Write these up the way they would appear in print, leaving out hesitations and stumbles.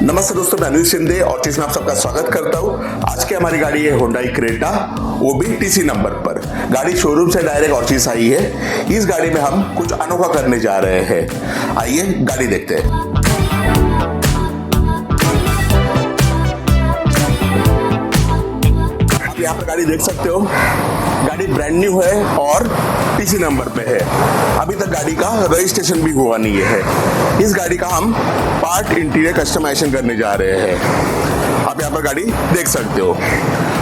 नमस्ते दोस्तों, मैं अनिल शिंदे ऑर्चिस में आप सबका स्वागत करता हूं। आज की हमारी गाड़ी है Hyundai क्रेटा, वो भी टीसी नंबर पर। गाड़ी शोरूम से डायरेक्ट ऑर्चिस आई है। इस गाड़ी में हम कुछ अनोखा करने जा रहे हैं। आइए गाड़ी देखते हैं। आप यहाँ पर गाड़ी देख सकते हो। गाड़ी ब्रांड न्यू है और टीसी नंबर पे है। अभी तक गाड़ी का रजिस्ट्रेशन भी हुआ नहीं है। इस गाड़ी का हम पार्ट इंटीरियर कस्टमाइजेशन करने जा रहे हैं। आप यहाँ पर गाड़ी देख सकते हो।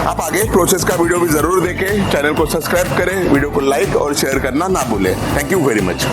आप आगे प्रोसेस का वीडियो भी जरूर देखें। चैनल को सब्सक्राइब करें, वीडियो को लाइक और शेयर करना ना भूलें। Thank you very much.